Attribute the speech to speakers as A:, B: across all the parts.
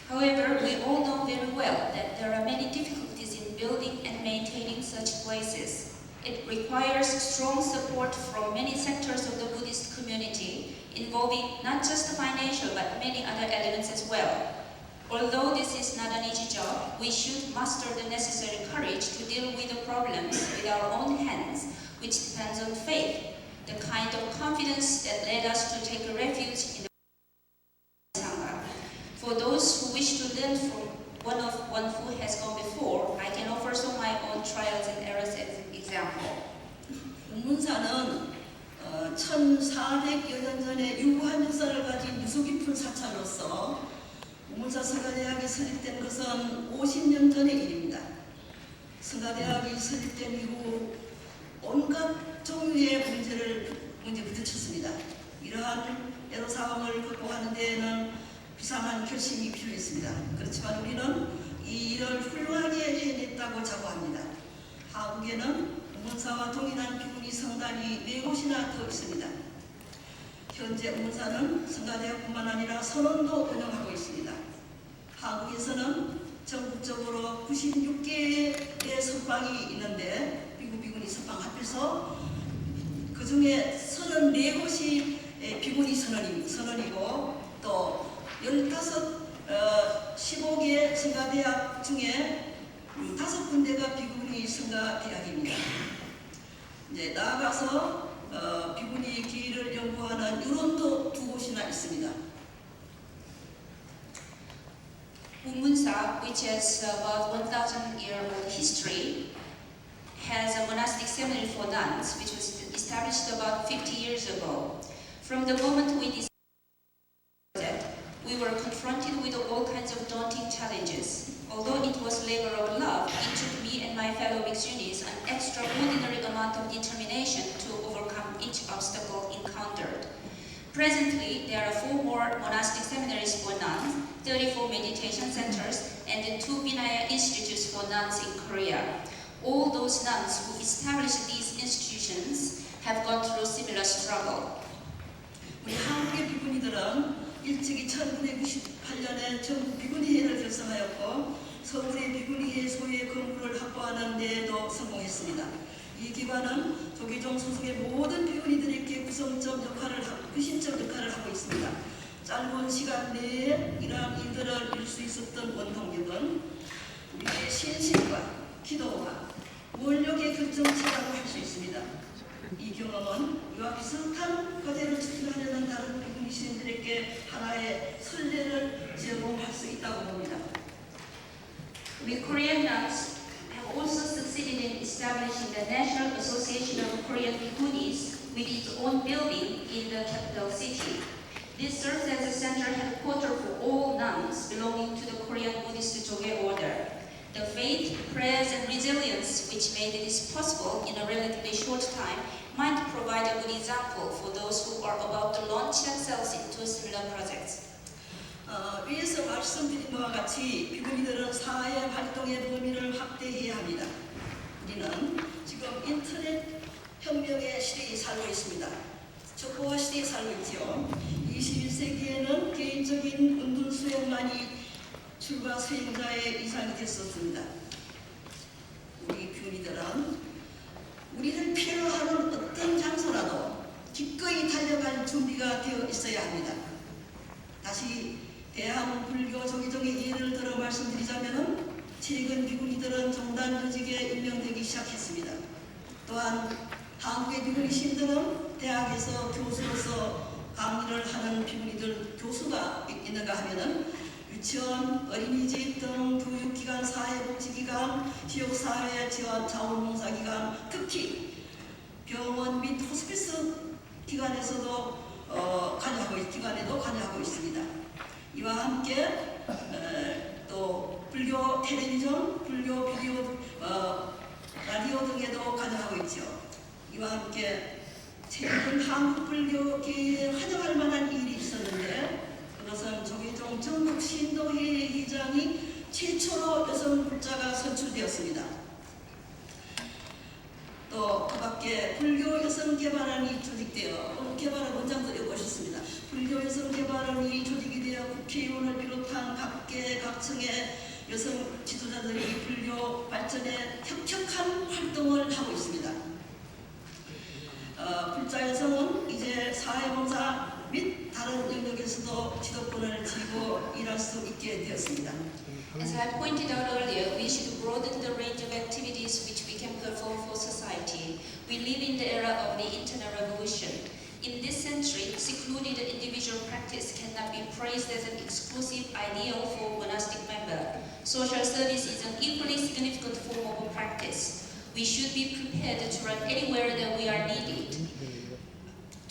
A: However, we all know very well that there are many difficulties in building and maintaining such places. It requires strong support from many sectors of the Buddhist community, involving not just the financial but many other elements as well. Although this is not an easy job, we should muster the necessary courage to deal with the problems with our own hands, which depends on faith, the kind of confidence that led us to take a refuge in the Sangha. For those who wish to learn from one who has gone before, I can offer some of my own trials and errors as an example.
B: 문사는 1400여 년 전에 유구한 역사를 가진 유서 깊은 사찰로서 우문사 성가대학이 설립된 것은 50년 전의 일입니다. 성가대학이 설립된 이후 온갖 종류의 문제 부딪혔습니다. 이러한 애로사항을 극복하는 데에는 비상한 결심이 필요했습니다. 그렇지만 우리는 이 일을 훌륭하게 해냈다고 자부합니다. 한국에는 우문사와 동일한 비구니 성단이 4곳이나 더 있습니다. 현재 우문사는 성가대학뿐만 아니라 선원도 운영하고 있습니다. 한국에서는 전국적으로 96개의 선방이 있는데 미국 비구니 선방 합해서 그 중에 34곳이 비구니 선원이고 또 15개 성가대학 중에 5군데가 비구니 성가대학입니다. 이제 나아가서 비구니 기를 연구하는 유론도 2곳이나 있습니다.
A: Umunsa, which has about 1,000-year-old history, has a monastic seminary for nuns, which was established about 50 years ago. From the moment we decided that, we were confronted with all kinds of daunting challenges. Although it was labor of love, it took me and my fellow Bhikshunis an extraordinary amount of determination to overcome each obstacle encountered. Presently, there are 4 more monastic seminaries for nuns, 34 meditation centers, and 2 Vinaya institutes for nuns in Korea. All those nuns who established these institutions have gone through similar struggle.
B: 우리 한국의 비구니들은 일찍이 1998년에 전국 비구니회를 결성하였고 서울의 비구니회 소유의 건물을 확보하는 데에도 성공했습니다. 이 기관은 조계종 소속의 모든 비구니들에게 구심적 역할을 하고 있습니다. 짧은 시간 내에 이러한 일들을 이룰 수 있었던 원동력은 우리의 신심과 기도와 원력의 결정체라고 할 수 있습니다. 이 경험은 이와 비슷한 과제를 추진하려는 다른 비구니 시인들에게 하나의 선례를 제공할 수 있다고 봅니다.
A: We Korean nuns have also succeeded in establishing the National Association of Korean Bhikkhunis with its own building in the capital city. This serves as a central headquarters for all nuns belonging to the Korean Buddhist Joge order. The faith, prayers, and resilience which made this possible in a relatively short time might provide a good example for those who are about to launch themselves into similar projects.
B: 위에서 말씀드린 바와 같이 비구니들은 사회 활동의 범위를 확대해야 합니다. 우리는 지금 인터넷 혁명의 시대에 살고 있습니다. 촉보화 시대에 살고 있죠. 21세기에는 개인적인 운동 수행만이 출가 수행자의 이상이 됐었습니다. 우리 비구니들은 우리를 필요로 하는 어떤 장소라도 기꺼이 달려갈 준비가 되어 있어야 합니다. 다시 대한민국 불교 조계종의 예를 들어 말씀드리자면 최근 비구니들은 종단 조직에 임명되기 시작했습니다. 또한 한국의 비구니 신들은 대학에서 교수로서 강의를 하는 비구니들 교수가 있는가 하면은 유치원, 어린이집 등 교육기관, 사회복지기관, 지역사회 지원 자원봉사기관, 특히 병원 및 호스피스 기관에도 관여하고 있습니다. 이와 함께 또 불교 텔레비전, 불교 비디오, 라디오 등에도 관여하고 있죠. 이와 함께 최근 한국 불교계에 환영할 만한 일이 있었는데 그것은 조계종 전국 신도회 회장이 최초로 여성 불자가 선출되었습니다. 또 그 밖에 불교 여성 개발원이 조직되어 개발원 원장도 여기 오셨습니다. 불교 여성 개발원이 조직이 되어 국회의원을 비롯한 각계 각층의 여성 지도자들이 불교 발전에 혁혁한 활동을 하고 있습니다. 불자 여성은 이제 사회봉사 및 다른 영역에서도 지도권을 쥐고 일할 수 있게 되었습니다.
A: As I pointed out earlier, we should broaden the range of activities which we can perform for society. We live in the era of the Internet revolution. In this century, secluded individual practice cannot be praised as an exclusive ideal for monastic member. Social service is an equally significant form of practice. We should be prepared to run anywhere that we are needed.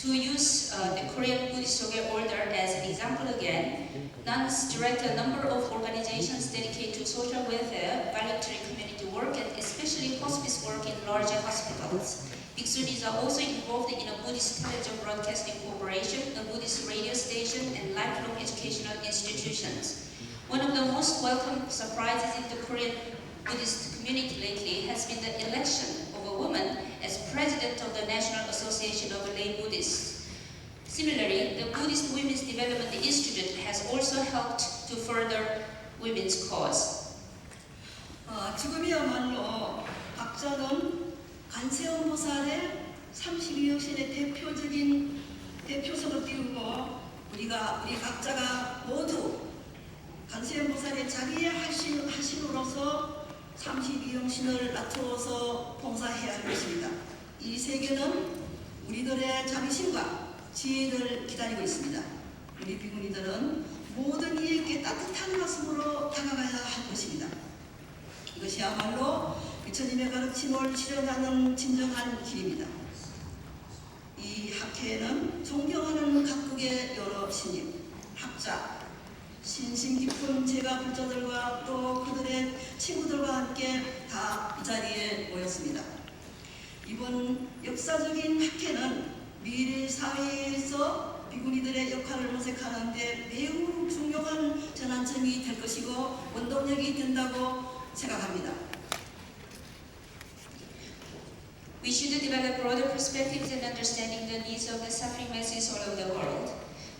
A: To use the Korean Buddhist Soge order as an example again, nuns direct a number of organizations dedicated to social welfare, voluntary community work, and especially hospice work in larger hospitals. Bhiksunis are also involved in a Buddhist television broadcasting corporation, a Buddhist radio station, and lifelong educational institutions. One of the most welcome surprises in the Korean Buddhist community lately has been the election of a woman as president of the National Association of Lay Buddhists. Similarly, the Buddhist Women's Development Institute has also helped to further women's cause.
B: 지금이야말로 박자는 간세음 보살의 32여신의 대표성을 띄우고 우리 각자가 모두 간세음 보살의 자기의 하신으로서 32영신을 낮추어서 봉사해야 할 것입니다. 이 세계는 우리들의 자비심과 지혜를 기다리고 있습니다. 우리 비구니들은 모든 이에게 따뜻한 가슴으로 다가가야 할 것입니다. 이것이야말로 부처님의 가르침을 실현하는 진정한 길입니다. 이 학회에는 존경하는 각국의 여러 신임, 학자, 신심 깊은 제가 불자들과 또 그들의 친구들과 함께 다 이 자리에 모였습니다. 이번 역사적인 학회는 미래 사회에서 비구니들의 역할을 모색하는 데 매우 중요한 전환점이 될 것이고 원동력이 된다고 생각합니다.
A: We should develop broader perspectives and understanding the needs of the suffering masses all over the world.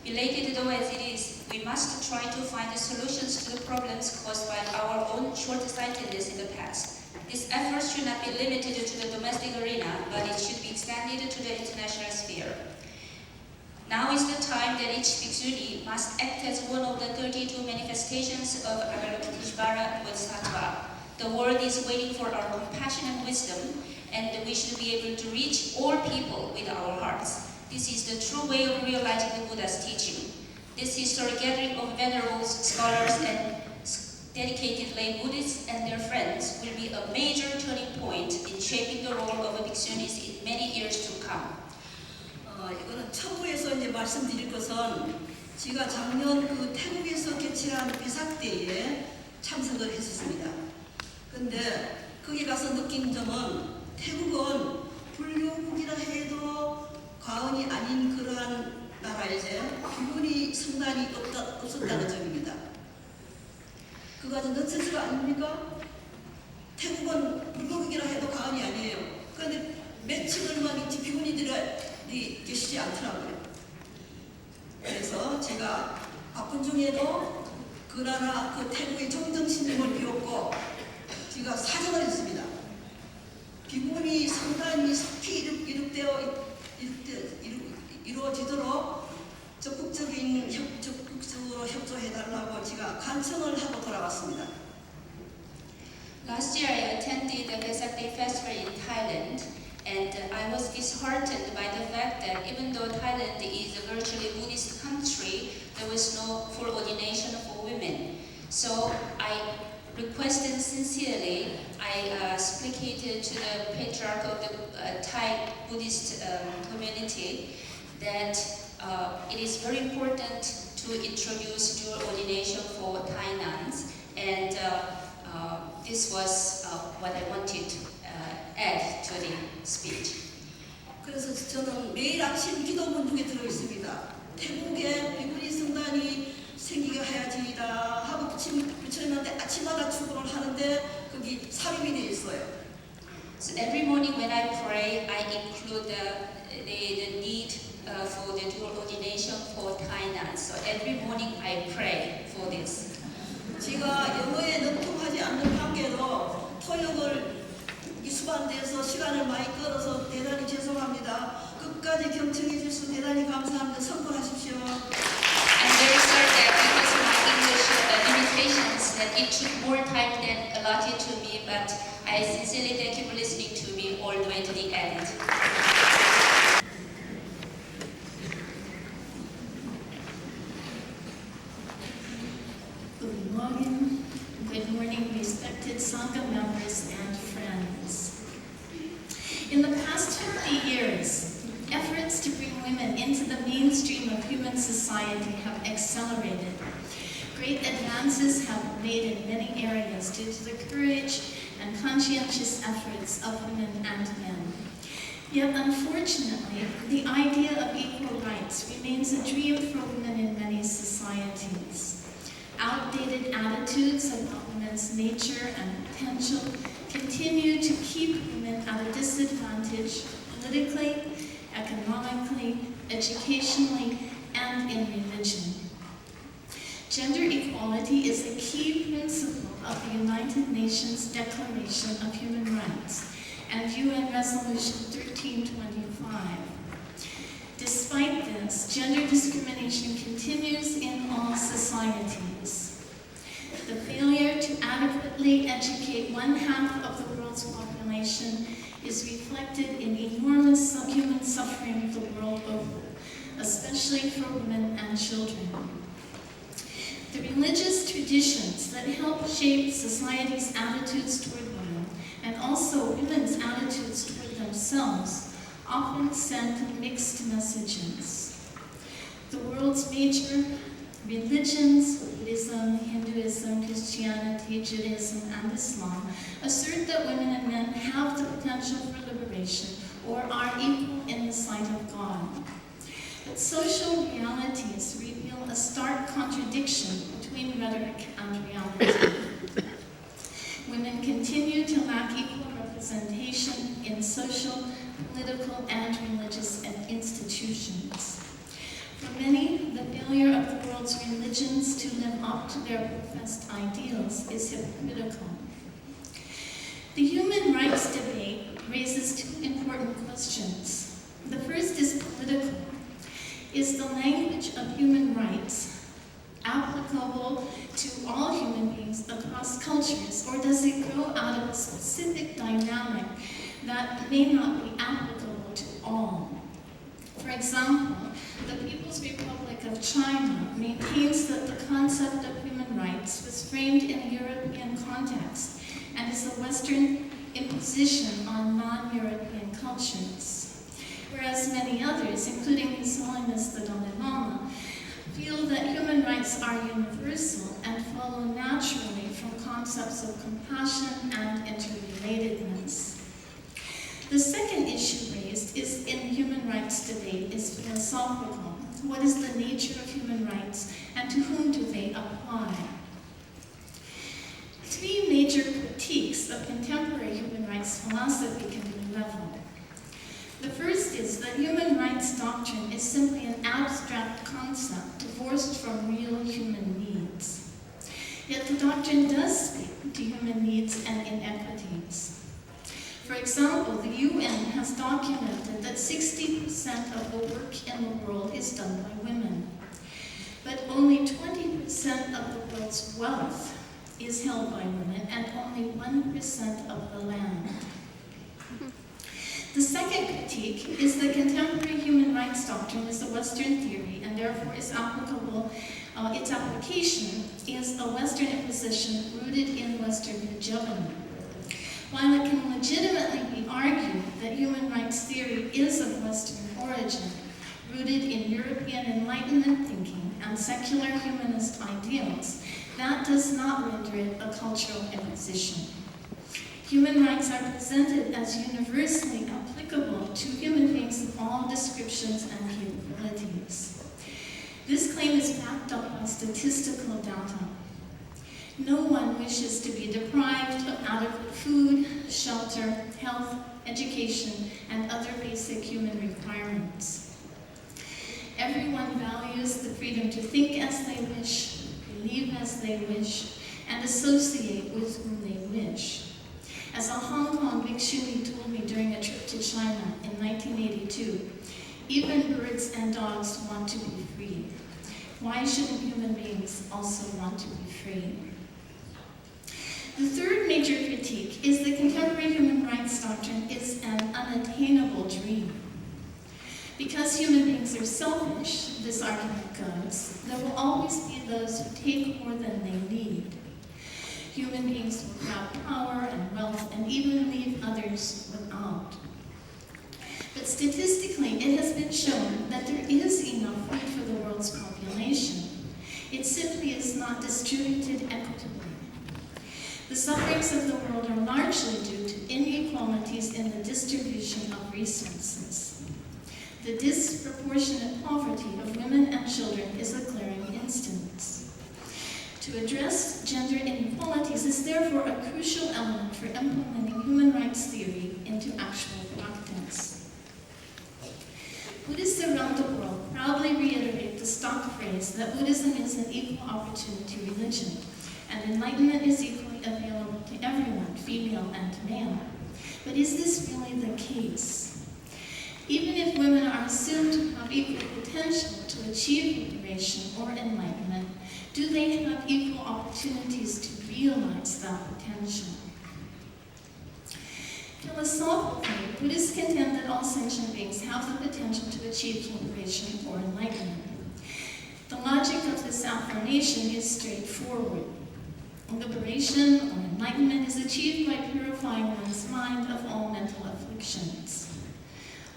A: Belated though as it is, we must try to find the solutions to the problems caused by our own short-sightedness in the past. This effort should not be limited to the domestic arena, but it should be extended to the international sphere. Now is the time that each bhikshuni must act as one of the 32 manifestations of Avalokiteshvara Bodhisattva. The world is waiting for our compassion and wisdom, and we should be able to reach all people with our hearts. This is the true way of realizing the Buddha's teaching. This historic gathering of venerables, scholars, and dedicated lay Buddhists and their friends will be a major turning point in shaping the role of bhiksunis in many years to come.
B: 이거는 첨부해서 이제 말씀드릴 것은 제가 작년 그 태국에서 개최한 배삭대에 참석을 했었습니다. 근데 거기 가서 느낀 점은 태국은 불교국이라 해도 과언이 아닌 그러한 나라이제 비구니 성단이 없었다는 점입니다. 그거 아주 넌센스가 아닙니까? 태국은 불교국이라 해도 과언이 아니에요. 그런데 며칠만 있지 비구니들이 계시지 않더라고요. 그래서 제가 바쁜 중에도 그 나라 그 태국의 정정신님을 비웠고 제가 사정을 했습니다. 비구니 성단이 속히 이루어지도록 적극적으로 협조해달라고 제가 간청을 하고 돌아왔습니다.
A: Last year I attended the Vesak Day Festival in Thailand, and I was disheartened by the fact that even though Thailand is a virtually Buddhist country, there was no full ordination for women. So I requested sincerely, I supplicated to the patriarch of the Thai Buddhist community that it is very important to introduce dual ordination for Thai nuns, and this was what I wanted to add to the speech.
B: 그래서 저는 매일 아침 기도문 중에 들어 있습니다. 태국에 비구니 성단이 생기게 해야지다 하고 부처님한테 아침마다 축원을 하는데 거기 삽입이 되어 있어요.
A: So every morning when I pray, I include the need for the dual ordination for Thai nuns. So every morning I pray
B: 제가 영어에 능통하지 않는 관계로 통역을 이 수반돼서 시간을 많이 끌어서 대단히 죄송합니다. 끝까지 경청해 주셔서 대단히 감사합니다. 선포하십시오.
A: I'm very sorry that because of my English limitations that it took more time than allotted to me, but I sincerely thank you for listening to me all the way to the end.
C: Good morning, respected Sangha members and friends. In the past 50 years, efforts to bring women into the mainstream of human society have accelerated. Great advances have been made in many areas due to the courage and conscientious efforts of women and men. Yet, unfortunately, the idea of equal rights remains a dream for women in many societies. Outdated attitudes about women's nature and potential continue to keep women at a disadvantage politically, economically, educationally, and in religion. Gender equality is a key principle of the United Nations Declaration of Human Rights and UN Resolution 1325. Despite this, gender discrimination continues in all societies. The failure to adequately educate one-half of the world's population is reflected in enormous human suffering the world over, especially for women and children. The religious traditions that help shape society's attitudes toward women, and also women's attitudes toward themselves, often send mixed messages. The world's major religions, Buddhism, Hinduism, Christianity, Judaism, and Islam, assert that women and men have the potential for liberation or are equal in the sight of God. But social realities reveal a stark contradiction between rhetoric and reality. Women continue to lack equal representation in social, political, and religious institutions. For many, the failure of the world's religions to live up to their professed ideals is hypocritical. The human rights debate raises two important questions. The first is political. Is the language of human rights applicable to all human beings across cultures, or does it grow out of a specific dynamic that may not be applicable to all? For example, the People's Republic of China maintains that the concept of human rights was framed in a European context and is a Western imposition on non-European cultures. Whereas many others, including His Holiness the Dalai Lama, feel that human rights are universal and follow naturally from concepts of compassion and interrelatedness. The second issue raised in the human rights debate is philosophical. What is the nature of human rights, and to whom do they apply? Three major critiques of contemporary human rights philosophy can be leveled. The first is that human rights doctrine is simply an abstract concept divorced from real human needs. Yet the doctrine does speak to human needs and inequities. For example, the UN has documented that 60% of the work in the world is done by women. But only 20% of the world's wealth is held by women, and only 1% of the land. The second critique is that contemporary human rights doctrine is a Western theory, and therefore its application is a Western imposition rooted in Western hegemony. While it can legitimately be argued that human rights theory is of Western origin, rooted in European Enlightenment thinking and secular humanist ideals, that does not render it a cultural imposition. Human rights are presented as universally applicable to human beings of all descriptions and capabilities. This claim is backed up by statistical data. No one wishes to be deprived of adequate food, shelter, health, education, and other basic human requirements. Everyone values the freedom to think as they wish, believe as they wish, associate with whom they wish. As a Hong Kong bhikshuni told me during a trip to China in 1982, even birds and dogs want to be free. Why shouldn't human beings also want to be free? The third major critique is that contemporary human rights doctrine is an unattainable dream. Because human beings are selfish, this argument goes, there will always be those who take more than they need. Human beings will grab power and wealth and even leave others without. But statistically, it has been shown that there is enough food for the world's population. It simply is not distributed equitably. The sufferings of the world are largely due to inequalities in the distribution of resources. The disproportionate poverty of women and children is a glaring instance. To address gender inequalities is therefore a crucial element for implementing human rights theory into actual practice. Buddhists around the world proudly reiterate the stock phrase that Buddhism is an equal opportunity religion, and enlightenment is equally available to everyone, female and male. But is this really the case? Even if women are assumed to have equal potential to achieve liberation or enlightenment, do they have equal opportunities to realize that potential? Philosophically, Buddhists contend that all sentient beings have the potential to achieve liberation or enlightenment. The logic of this affirmation is straightforward. Liberation or enlightenment is achieved by purifying one's mind of all mental afflictions.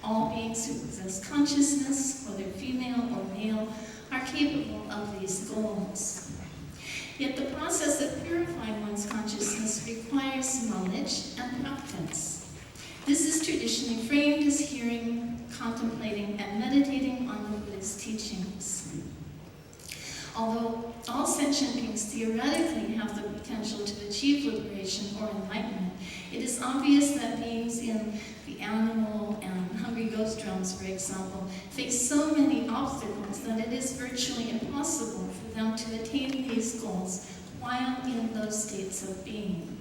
C: All beings who possess consciousness, whether female or male, are capable of these goals. Yet the process of purifying one's consciousness requires knowledge and practice. This is traditionally framed as hearing, contemplating, and meditating on the Buddhist teachings. Although all sentient beings theoretically have the potential to achieve liberation or enlightenment, it is obvious that beings in the animal and hungry ghost realms, for example, face so many obstacles that it is virtually impossible for them to attain these goals while in those states of being.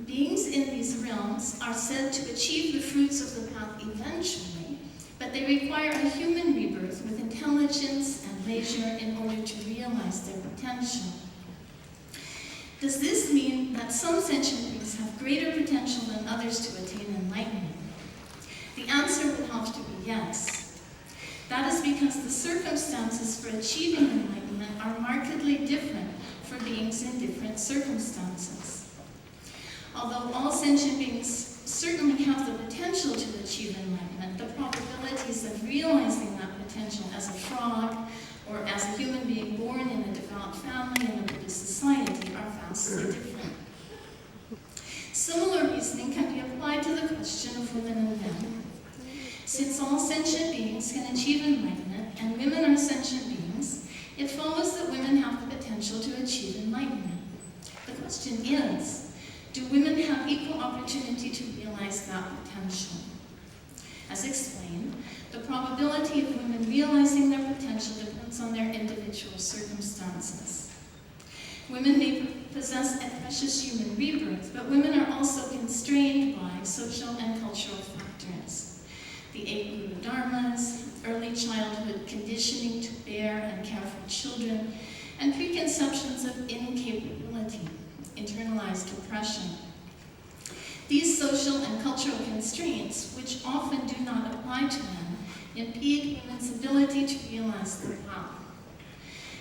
C: Beings in these realms are said to achieve the fruits of the path eventually, but they require a human rebirth with intelligence and leisure in order to realize their potential. Does this mean that some sentient beings have greater potential than others to attain enlightenment? The answer would have to be yes. That is because the circumstances for achieving enlightenment are markedly different for beings in different circumstances. Although all sentient beings certainly have the potential to achieve enlightenment, the probabilities of realizing that potential as a frog or as a human being born in a devout family in a Buddhist society are vastly different. Similar reasoning can be applied to the question of women and men. Since all sentient beings can achieve enlightenment and women are sentient beings, it follows that women have the potential to achieve enlightenment. The question is, do women have equal opportunity to realize that potential? As explained, the probability of women realizing their potential depends on their individual circumstances. Women may possess a precious human rebirth, but women are also constrained by social and cultural factors. The 8 Guru Dharmas, early childhood conditioning to bear and care for children, and preconceptions of incapability, internalized oppression. These social and cultural constraints, which often do not apply to men, impede women's ability to realize their path.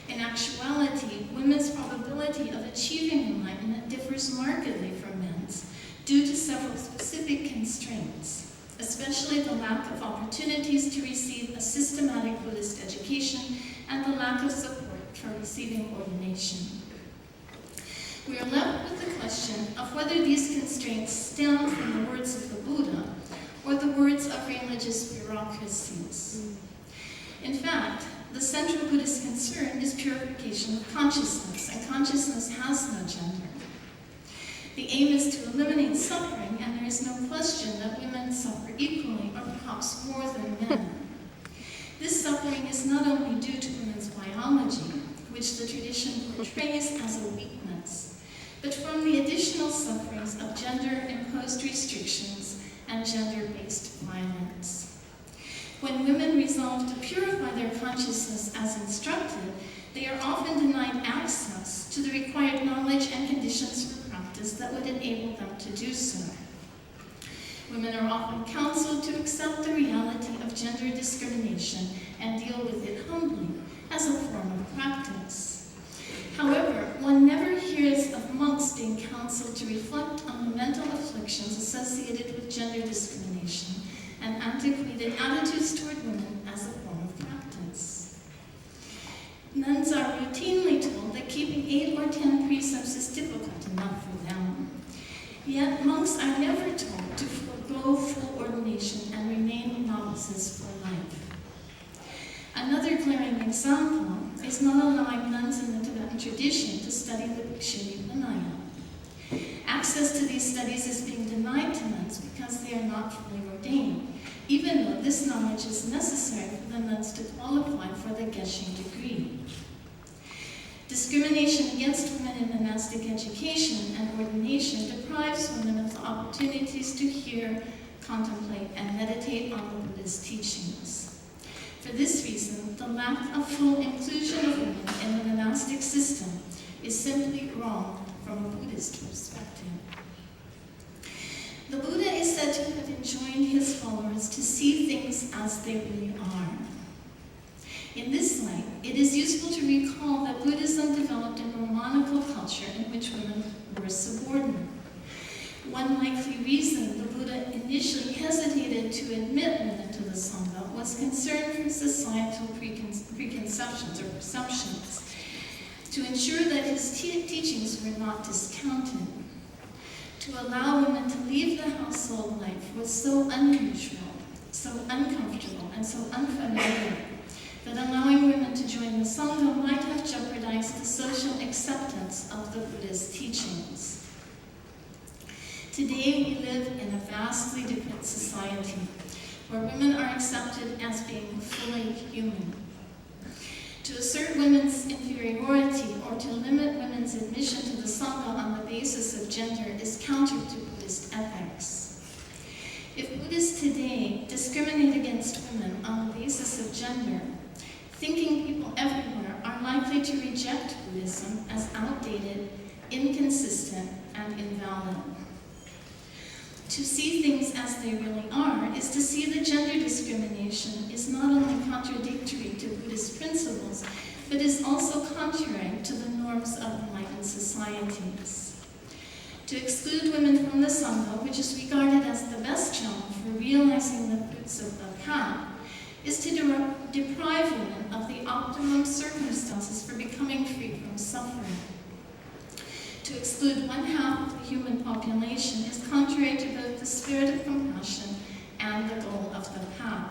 C: In actuality, women's probability of achieving enlightenment differs markedly from men's due to several specific constraints, especially the lack of opportunities to receive a systematic Buddhist education and the lack of support for receiving ordination. We are left with the question of whether these constraints stem from the words of the Buddha or the words of religious bureaucracies. In fact, the central Buddhist concern is purification of consciousness, and consciousness has no gender. The aim is to eliminate suffering, and there is no question that women suffer equally or perhaps more than men. This suffering is not only portrays as a weakness, but from the additional sufferings of gender-imposed restrictions and gender-based violence. When women resolve to purify their consciousness as instructed, they are often denied access to the required knowledge and conditions for practice that would enable them to do so. Women are often counseled to accept the reality of gender discrimination and deal with it humbly as a form of practice. However, one never hears of monks being counseled to reflect on the mental afflictions associated with gender discrimination and antiquated attitudes toward women as a form of practice. Nuns are routinely told that keeping 8 or 10 precepts is difficult enough for them. Yet monks are never told to forego full ordination and remain novices for life. Another glaring example is not allowing nuns in the Tibetan tradition to study the Vinaya. Access to these studies is being denied to nuns because they are not fully ordained, even though this knowledge is necessary for the nuns to qualify for the Geshe degree. Discrimination against women in monastic education and ordination deprives women of the opportunities to hear, contemplate, and meditate on the Buddha's teachings. For this reason, the lack of full inclusion of women in the monastic system is simply wrong from a Buddhist perspective. The Buddha is said to have enjoined his followers to see things as they really are. In this light, it is useful to recall that Buddhism developed in Brahmanical culture in which women were subordinate. One likely reason the Buddha initially hesitated to admit women to the Sangha was concern for societal preconceptions or perceptions, to ensure that his teachings were not discounted. To allow women to leave the household life was so unusual, so uncomfortable, and so unfamiliar that allowing women to join the Sangha might have jeopardized the social acceptance of the Buddha's teachings. Today we live in a vastly different society, where women are accepted as being fully human. To assert women's inferiority or to limit women's admission to the Sangha on the basis of gender is counter to Buddhist ethics. If Buddhists today discriminate against women on the basis of gender, thinking people everywhere are likely to reject Buddhism as outdated, inconsistent, and invalid. To see things as they really are is to see that gender discrimination is not only contradictory to Buddhist principles, but is also contrary to the norms of enlightened societies. To exclude women from the Sangha, which is regarded as the best channel for realizing the fruits of the path, is to deprive women of the optimum circumstances for becoming free from suffering. To exclude one half of the human population is contrary to both the spirit of compassion and the goal of the path.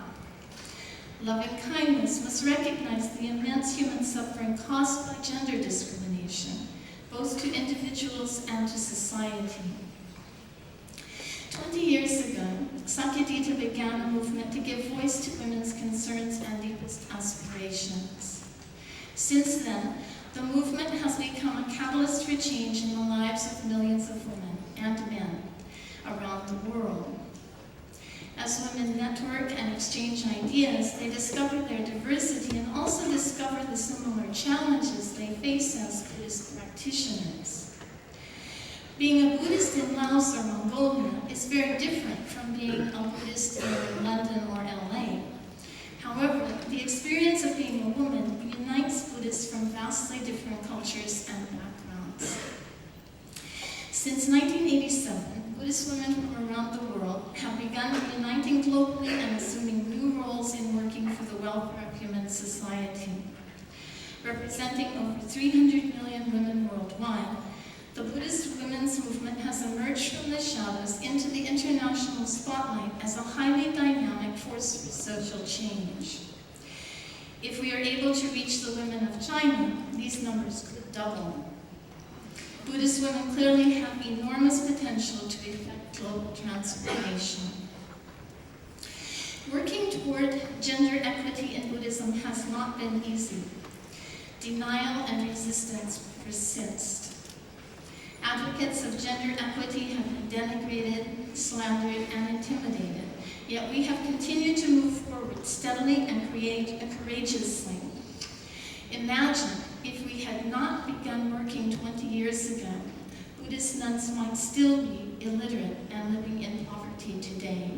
C: Loving kindness must recognize the immense human suffering caused by gender discrimination, both to individuals and to society. 20 years ago, Sakyadhita began a movement to give voice to women's concerns and deepest aspirations. Since then, the movement has become a catalyst for change in the lives of millions of women and men around the world. As women network and exchange ideas, they discover their diversity and also discover the similar challenges they face as Buddhist practitioners. Being a Buddhist in Laos or Mongolia is very different from being a Buddhist in London or LA. However, the experience of being a woman unites Buddhists from vastly different cultures and backgrounds. Since 1987, Buddhist women from around the world have begun uniting globally and assuming new roles in working for the welfare of human society. Representing over 300 million women worldwide, the Buddhist women's movement has emerged from the shadows into the international spotlight as a highly dynamic force for social change. If we are able to reach the women of China, these numbers could double. Buddhist women clearly have enormous potential to effect global transformation. Working toward gender equity in Buddhism has not been easy. Denial and resistance persist. Advocates of gender equity have been denigrated, slandered, and intimidated, yet we have continued to move forward steadily and courageously. Imagine if we had not begun working 20 years ago, Buddhist nuns might still be illiterate and living in poverty today.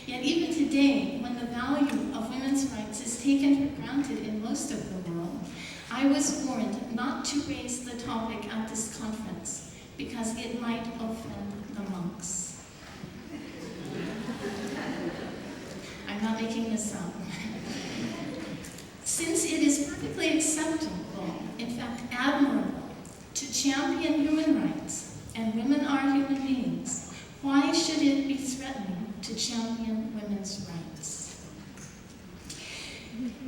C: Yet even today, when the value of women's rights is taken for granted in most of the world, I was warned not to raise the topic at this conference because it might offend the monks. I'm not making this up. Since it is perfectly acceptable, in fact admirable, to champion human rights, and women are human beings, why should it be threatening to champion women's rights?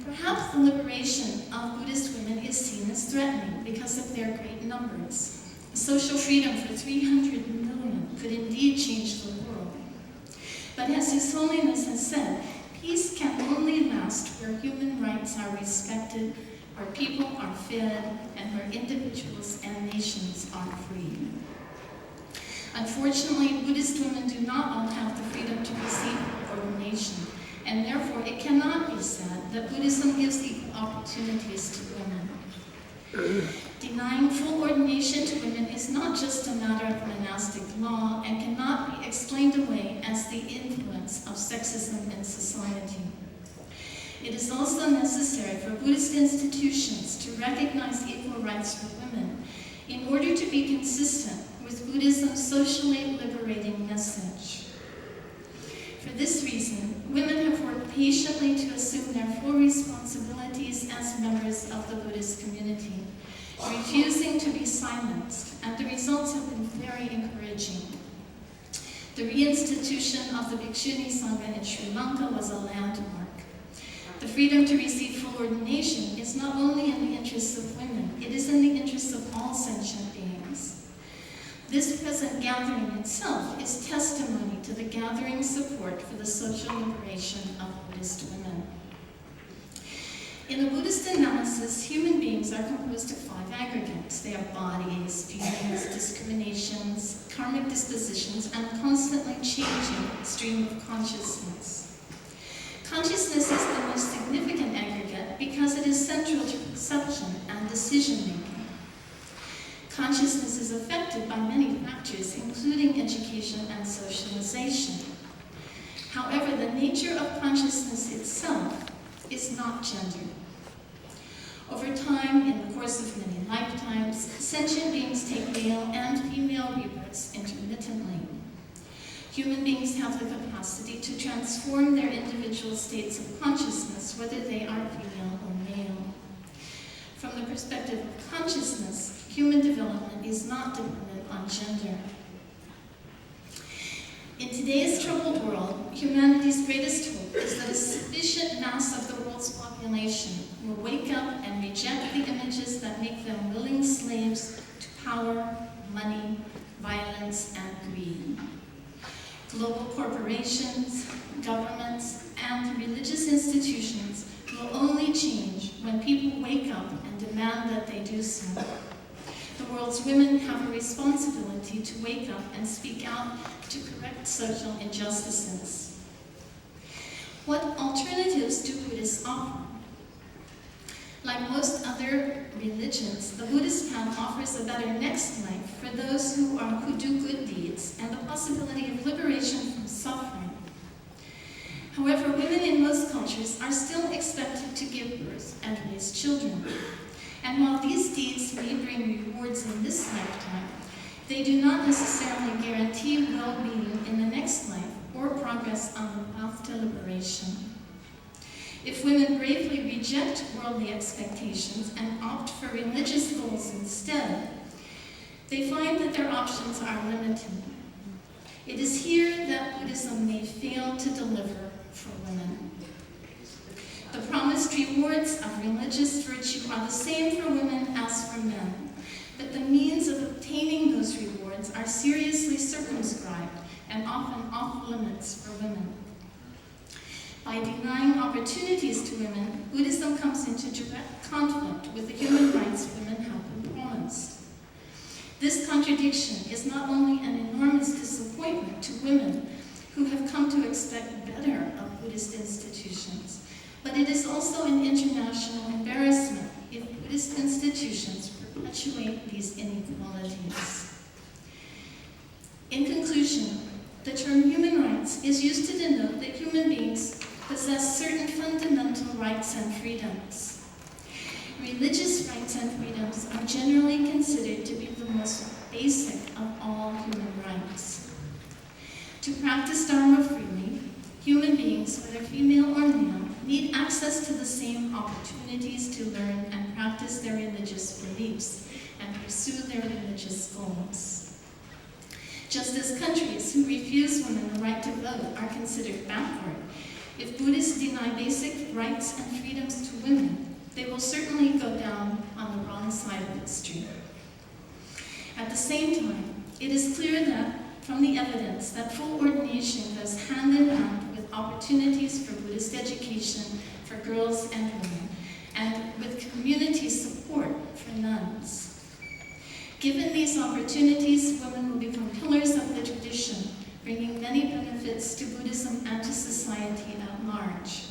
C: Perhaps the liberation of Buddhist women is seen as threatening because of their great numbers. Social freedom for 300 million could indeed change the world. But as His Holiness has said, peace can only last where human rights are respected, where people are fed, and where individuals and nations are free. Unfortunately, Buddhist women do not all have the freedom to receive ordination, and therefore it cannot be said that Buddhism gives equal opportunities to women. Denying full ordination to women is not just a matter of monastic law and cannot be explained away as the influence of sexism in society. It is also necessary for Buddhist institutions to recognize equal rights for women in order to be consistent with Buddhism's socially liberating message. For this reason, women have worked patiently to assume their full responsibilities as members of the Buddhist community, refusing to be silenced, and the results have been very encouraging. The reinstitution of the Bhikshuni Sangha in Sri Lanka was a landmark. The freedom to receive full ordination is not only in the interests of women, it is in the interests of all sentient beings. This present gathering itself is testimony to the gathering support for the social liberation of Buddhist women. In the Buddhist analysis, human beings are composed of 5 aggregates. They have bodies, feelings, discriminations, karmic dispositions, and a constantly changing stream of consciousness. Consciousness is the most significant aggregate because it is central to perception and decision-making. Consciousness is affected by many factors, including education and socialization. However, the nature of consciousness itself is not gendered. Over time, in the course of many lifetimes, sentient beings take male and female rebirths intermittently. Human beings have the capacity to transform their individual states of consciousness, whether they are female or male. From the perspective of consciousness, human development is not dependent on gender. In today's troubled world, humanity's greatest hope is that a sufficient mass of the world's population will wake up and reject the images that make them willing slaves to power, money, violence, and greed. Global corporations, governments, and religious institutions will only change when people wake up and demand that they do so. The world's women have a responsibility to wake up and speak out to correct social injustices. What alternatives do Buddhists offer? Like most other religions, the Buddhist path offers a better next life for those who do good deeds and the possibility of liberation from suffering. However, women in most cultures are still expected to give birth and raise children. And while these deeds may bring rewards in this lifetime, they do not necessarily guarantee well-being in the next life or progress on the path to liberation. If women bravely reject worldly expectations and opt for religious goals instead, they find that their options are limited. It is here that Buddhism may fail to deliver for women. The promised rewards of religious virtue are the same for women as for men, but the means of obtaining those rewards are seriously circumscribed and often off limits for women. By denying opportunities to women, Buddhism comes into direct conflict with the human rights women have been This contradiction is not only an enormous disappointment to women who have come to expect better of Buddhist institutions, but it is also an international embarrassment if Buddhist institutions perpetuate these inequalities. In conclusion, the term human rights is used to denote that human beings possess certain fundamental rights and freedoms. Religious rights and freedoms are generally considered to be the most basic of all human rights. To practice Dharma freely, human beings, whether female or male, need access to the same opportunities to learn and practice their religious beliefs and pursue their religious goals. Just as countries who refuse women the right to vote are considered backward, if Buddhists deny basic rights and freedoms to women, they will certainly go down on the wrong side of the street. At the same time, it is clear that, from the evidence, that full ordination goes hand in hand with opportunities for Buddhist education for girls and women, and with community support for nuns. Given these opportunities, women will become pillars of the tradition, bringing many benefits to Buddhism and to society at large.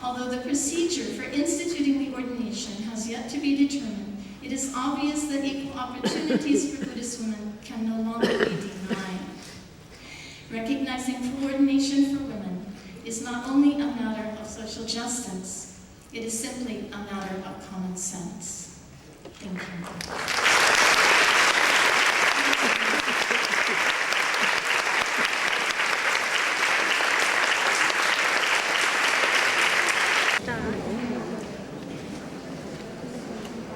C: Although the procedure for instituting the ordination has yet to be determined, it is obvious that equal opportunities for Buddhist women can no longer be denied. Recognizing full ordination for women is not only a matter of social justice, it is simply a matter of common sense. Thank you.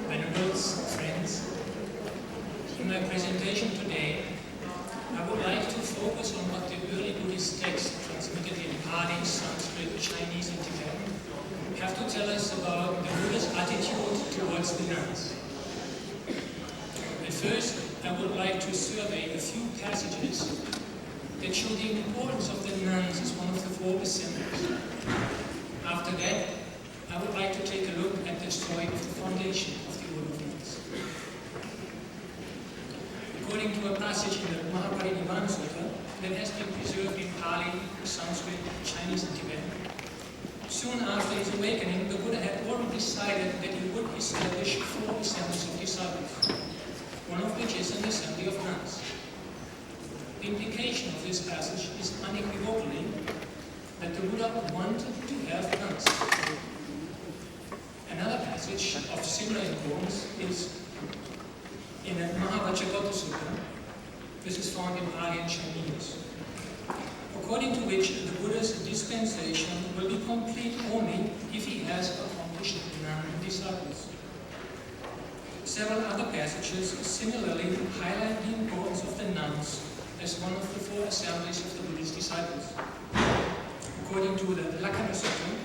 D: Venerable friends, in my presentation today, I would like to focus on what the early Buddhist texts transmitted in Pali, Sanskrit, Chinese, and Tibetan have to tell us about the Buddha's attitude towards the nuns. At first, I would like to survey a few passages that show the importance of the nuns as one of the four assemblies. After that, I would like to take a look at the story of the foundation of the Order of Nuns. According to a passage in the Mahaparinirvana Sutta that has been preserved in Pali, Sanskrit, Chinese, and Tibetan, soon after his awakening, the Buddha had already decided that he would establish four assemblies of disciples, one of which is an assembly of nuns. The implication of this passage is unequivocally that the Buddha wanted to have nuns. Another passage of similar importance is in the Mahavajjapata Sutta. This is found in Pali and Chinese, according to which the Buddha's dispensation will be complete only if he has accomplished nun disciples. Several other passages similarly highlight the importance of the nuns as one of the four assemblies of the Buddhist disciples. According to the Lakkhana Sutta,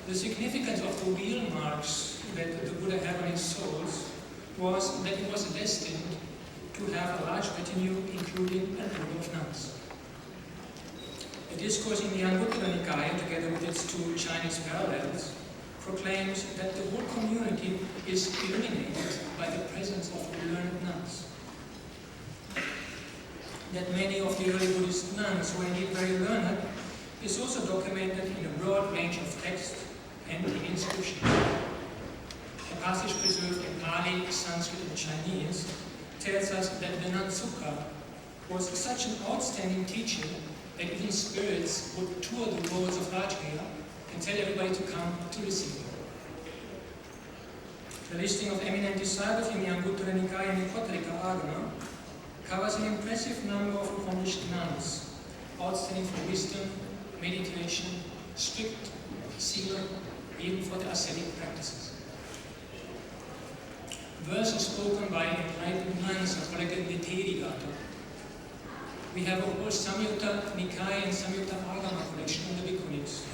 D: the significance of the wheel marks that the Buddha had on his soles was that he was destined to have a large retinue, including an order of nuns. A discourse in the Anguttara Nikaya, together with its two Chinese parallels, proclaims that the whole community is illuminated by the presence of learned nuns. That many of the early Buddhist nuns were indeed very learned is also documented in a broad range of texts and in inscriptions. A passage preserved in Pali, Sanskrit, and Chinese tells us that the nun Sukha was such an outstanding teacher that even spirits would tour the roads of Rajgriha and tell everybody to come to receive her. The listing of eminent disciples in the Anguttara Nikaya and Kotrika Agama covers an impressive number of accomplished nuns, outstanding for wisdom, meditation, strict sila, even for the ascetic practices. Verses spoken by enlightened nuns are collected in the Therigatha. We have a whole Samyutta Nikaya and Samyutta Agama collection on the Bhikkhunis.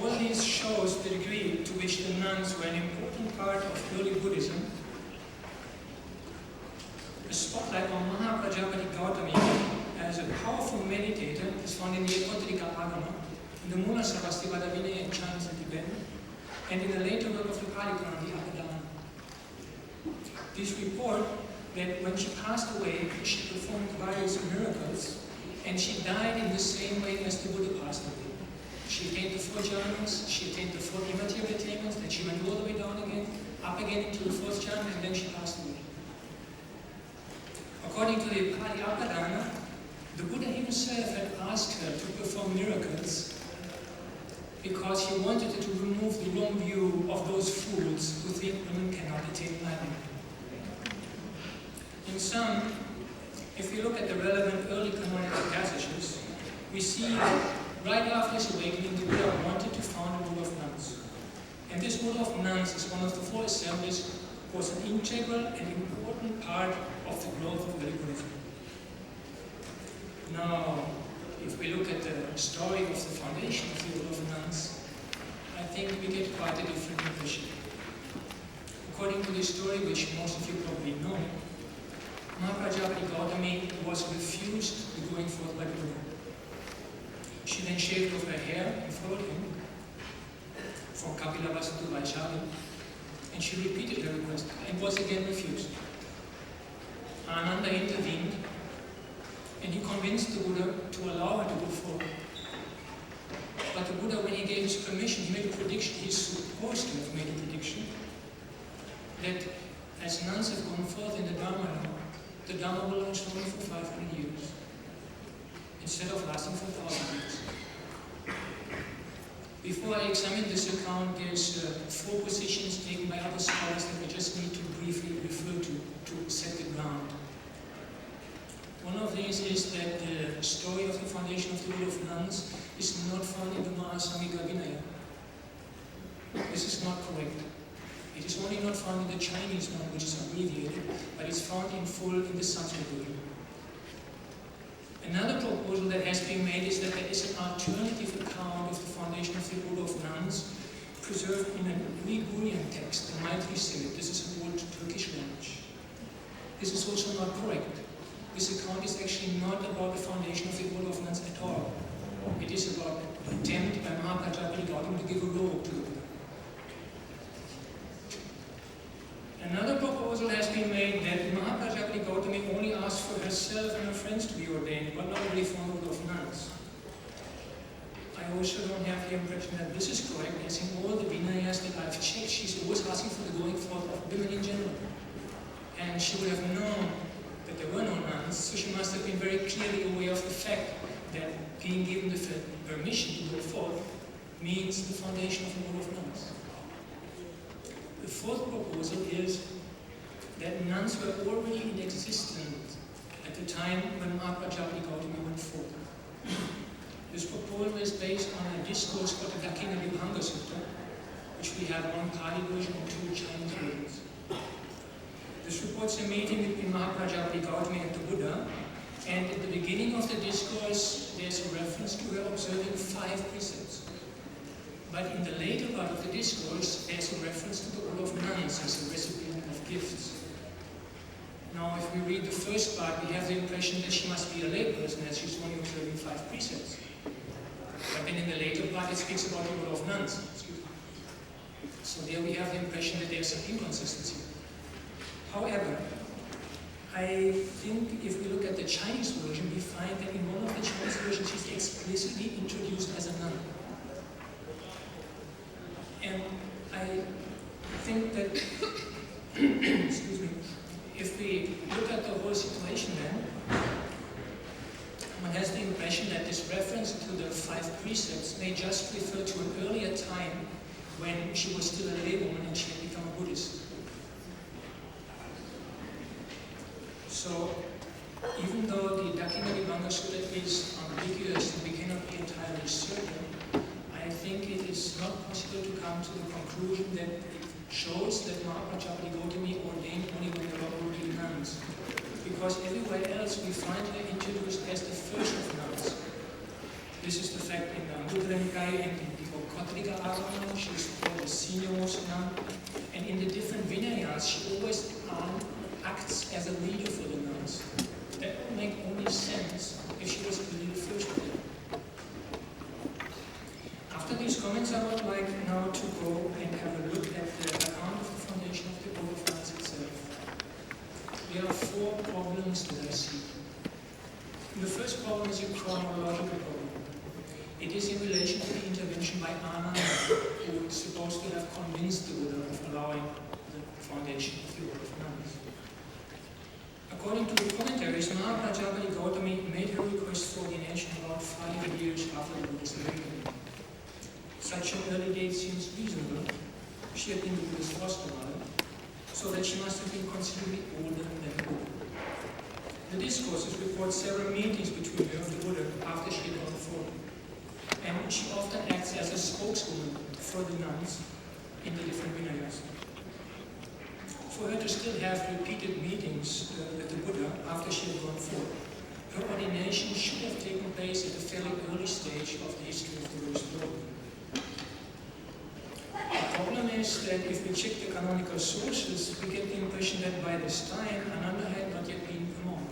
D: All this shows the degree to which the nuns were an important part of early Buddhism. A spotlight on Mahaprajapati Gautami as a powerful meditator is found in the Ekotrika Agama, in the Mula Sarvastivada Vinaya in Chinese and Tibetan, and in the later work of the Pali Canon, the Abhidhamma. This report that when she passed away, she performed various miracles, and she died in the same way as the Buddha passed away. She attained the 4 jhanas, she attained the 4 immaterial attainments, then she went all the way down again, up again into the 4th jhana, and then she passed away. According to the Pali Apadana, the Buddha himself had asked her to perform miracles because he wanted to remove the wrong view of those fools who think women cannot attain enlightenment. In sum, if we look at the relevant early canonical passages, we see that right after his awakening, the Buddha wanted to found a order of nuns. And this order of nuns is one of the 4 assemblies, was an integral and important part of the growth of early Buddhism. Now, if we look at the story of the foundation of the order of nuns, I think we get quite a different impression. According to the story, which most of you probably know, Mahaprajapati Gautami was refused the going forth by the Buddha. She then shaved off her hair and followed him from Kapilavastu to Vaishali, and she repeated her request and was again refused. Ananda intervened, and he convinced the Buddha to allow her to go forward. But the Buddha, when he gave his permission, he made a prediction. He is supposed to have made a prediction that as nuns have gone forth in the Dharma now, the Dharma will last only for 500 years, instead of lasting for 1,000 years. Before I examine this account, there's 4 positions taken by other scholars that we just need to briefly refer to set the ground. One of these is that the story of the foundation of the order of nuns is not found in the Mahasamhika Vinaya. This is not correct. It is only not found in the Chinese one, which is abbreviated, but it's found in full in the Sanskrit version. Another proposal that has been made is that there is an alternative account of the foundation of the order of nuns preserved in a Uyghurian text, the Maitri Sirit. This is an old Turkish language. This is also not correct. This account is actually not about the foundation of the order of nuns at all. It is about an attempt by Mahaprajapati Gautama to give a robe to the Buddha. Another proposal has been made that Mahaprajapati Gautami only asked for herself and her friends to be ordained, but not really for an order of nuns. I also don't have the impression that this is correct, as in all the Vinayas that I've checked, she's always asking for the going forth of women in general. And she would have known that there were no nuns, so she must have been very clearly aware of the fact that being given the permission to go forth means the foundation of an order of nuns. The 4th proposal is that nuns were already in existence at the time when Mahaprajapati Gautami went forth. This proposal is based on a discourse called the Dakinavibhanga Sutta, which we have 1 Pali version and 2 Chinese versions. This reports a meeting between Mahaprajapati Gautami and the Buddha, and at the beginning of the discourse there's a reference to her observing 5 precepts. But in the later part of the discourse, there's a reference to the order of nuns as a recipient of gifts. Now, if we read the first part, we have the impression that she must be a layperson, as she's only observing 5 precepts. But then in the later part, it speaks about the order of nuns. So there we have the impression that there's some inconsistency. However, I think if we look at the Chinese version, we find that in one of the Chinese versions, she's explicitly introduced as a nun. And I think that, excuse me, if we look at the whole situation then, one has the impression that this reference to the 5 precepts may just refer to an earlier time when she was still a laywoman and she had become a Buddhist. So, even though the Dakinavibhanga Sutta is ambiguous and we cannot be entirely certain, I think it is not possible to come to the conclusion that it shows that Mahaprajapati Gautami ordained only when there were already nuns. Because everywhere else we find her introduced as the first of nuns. This is the fact in the Anguttara Nikaya and in the Kotrika Agama, she is called the senior most nun. And in the different Vinayas, she always acts as a leader for the nuns. That would make only sense if she was really the first of them. After these comments, I would like now to go and have a look at the account of the foundation of the order of nuns itself. there are four problems that I see. The first problem is a chronological problem. It is in relation to the intervention by Ananda, who is supposed to have convinced the Buddha of allowing the foundation of the order of nuns. According to the commentaries, Mahaprajapati Gautami made her request for ordination about 5 years after the Buddha's awakening. Such an early date seems reasonable. She had been the Buddha's foster mother, so that she must have been considerably older than the Buddha. The discourses report several meetings between her and the Buddha after she had gone forward, and she often acts as a spokeswoman for the nuns in the different vinayas. For her to still have repeated meetings with the Buddha after she had gone forward, her ordination should have taken place at a fairly early stage of the history of the Buddhist world. The problem is that if we check the canonical sources, we get the impression that by this time Ananda had not yet been a monk.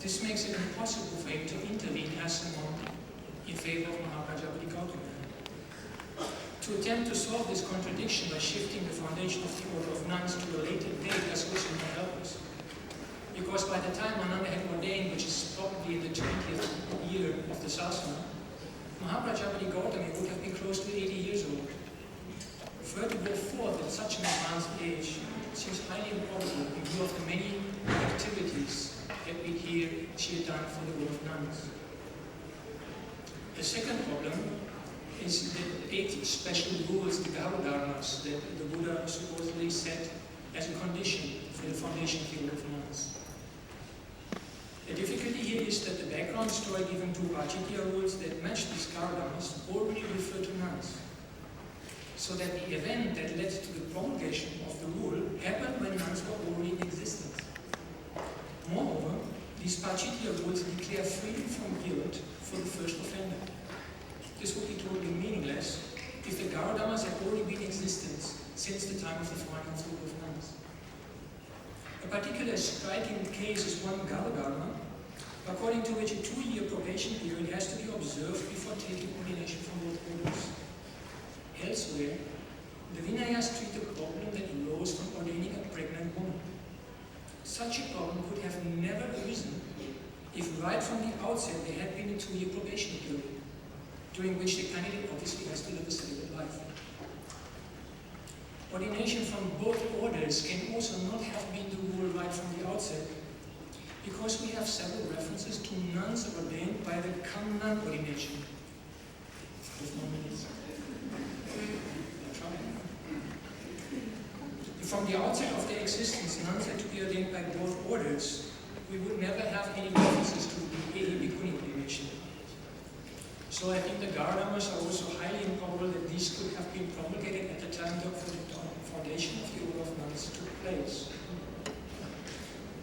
D: This makes it impossible for him to intervene as a monk in favor of Mahaprajapati Gautami. To attempt to solve this contradiction by shifting the foundation of the order of nuns to a later date does also not help us. Because by the time Ananda had ordained, which is probably in the 20th year of the Sasana, Mahaprajapati Gautami would have been close to 80 years old. For her to go forth at such an advanced age seems highly improbable in view of the many activities that we hear she had done for the order of nuns. The second problem is the 8 special rules, the Gaudamas, that the Buddha supposedly set as a condition for the foundation of the order of nuns. The difficulty here is that the background story given to Vajitya rules that match these Gaudamas already refer to nuns, so that the event that led to the promulgation of the rule happened when nuns were already in existence. Moreover, these Vajitya rules declare freedom from guilt for the first offender. This would be totally meaningless if the Gaudamas had already been in existence since the time of the founding of the order of nuns. A particular striking case is one Gaudama, according to which a 2-year probation period has to be observed before taking ordination from both orders. Elsewhere, the Vinayas treat the problem that arose from ordaining a pregnant woman. Such a problem could have never arisen if right from the outset there had been a 2-year probation period, during which the candidate obviously has to live a celibate life. Ordination from both orders can also not have been the rule right from the outset, because we have several references to nuns ordained by the Kamnan ordination. 5 more minutes. From the outset of their existence, nuns had to be ordained by both orders. We would never have any references to the Bhikkhuni ordination. So I think the Gaudamas are also highly improbable that these could have been promulgated at the time the foundation of the order of nuns took place.